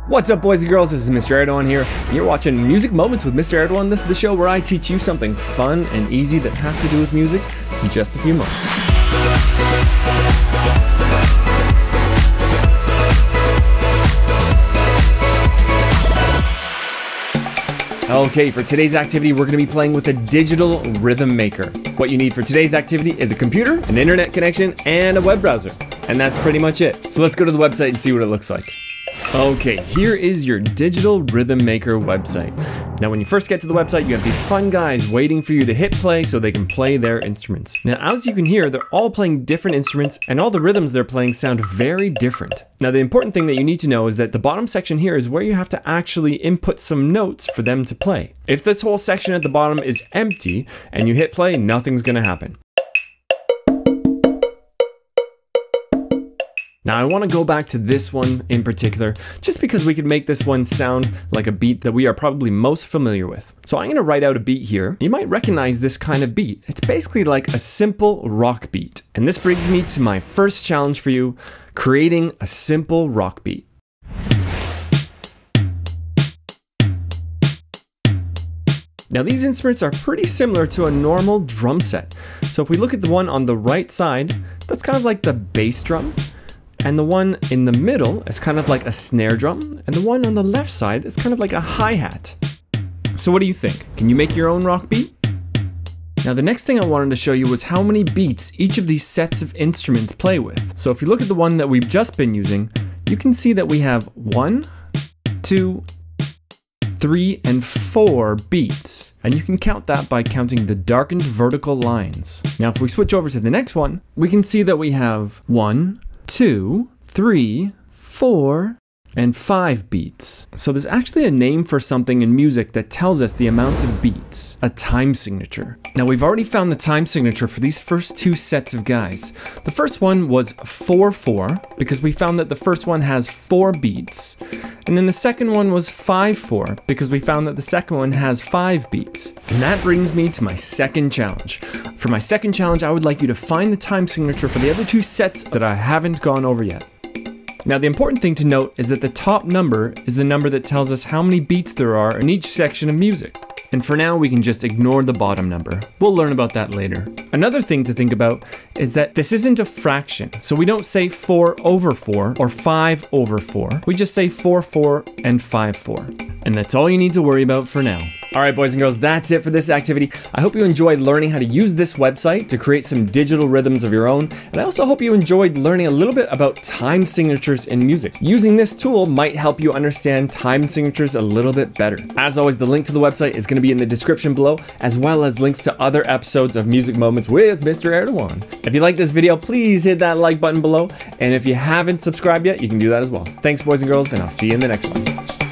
What's up, boys and girls? This is Mr. Erdogan here, and you're watching Music Moments with Mr. Erdogan. This is the show where I teach you something fun and easy that has to do with music in just a few moments. Okay, for today's activity, we're going to be playing with a digital rhythm maker. What you need for today's activity is a computer, an internet connection, and a web browser. And that's pretty much it. So let's go to the website and see what it looks like. Okay, here is your digital rhythm maker website. Now, when you first get to the website, you have these fun guys waiting for you to hit play so they can play their instruments. Now, as you can hear, they're all playing different instruments and all the rhythms they're playing sound very different. Now, the important thing that you need to know is that the bottom section here is where you have to actually input some notes for them to play. If this whole section at the bottom is empty and you hit play, nothing's gonna happen. Now I want to go back to this one in particular, just because we could make this one sound like a beat that we are probably most familiar with. So I'm going to write out a beat here. You might recognize this kind of beat. It's basically like a simple rock beat. And this brings me to my first challenge for you, creating a simple rock beat. Now these instruments are pretty similar to a normal drum set. So if we look at the one on the right side, that's kind of like the bass drum. And the one in the middle is kind of like a snare drum, and the one on the left side is kind of like a hi-hat. So what do you think? Can you make your own rock beat? Now the next thing I wanted to show you was how many beats each of these sets of instruments play with. So if you look at the one that we've just been using, you can see that we have 1, 2, 3, and 4 beats. And you can count that by counting the darkened vertical lines. Now if we switch over to the next one, we can see that we have 1, 2, 3, 4, and 5 beats. So there's actually a name for something in music that tells us the amount of beats, a time signature. Now we've already found the time signature for these first two sets of guys. The first one was 4-4 because we found that the first one has 4 beats. And then the second one was 5-4 because we found that the second one has 5 beats. And that brings me to my second challenge. For my second challenge, I would like you to find the time signature for the other two sets that I haven't gone over yet. Now the important thing to note is that the top number is the number that tells us how many beats there are in each section of music. And for now, we can just ignore the bottom number. We'll learn about that later. Another thing to think about is that this isn't a fraction. So we don't say 4/4 or 5/4. We just say 4/4 and 5/4. And that's all you need to worry about for now. All right, boys and girls, that's it for this activity. I hope you enjoyed learning how to use this website to create some digital rhythms of your own. And I also hope you enjoyed learning a little bit about time signatures in music. Using this tool might help you understand time signatures a little bit better. As always, the link to the website is going to be in the description below, as well as links to other episodes of Music Moments with Mr. Erdogan. If you like this video, please hit that like button below. And if you haven't subscribed yet, you can do that as well. Thanks, boys and girls, and I'll see you in the next one.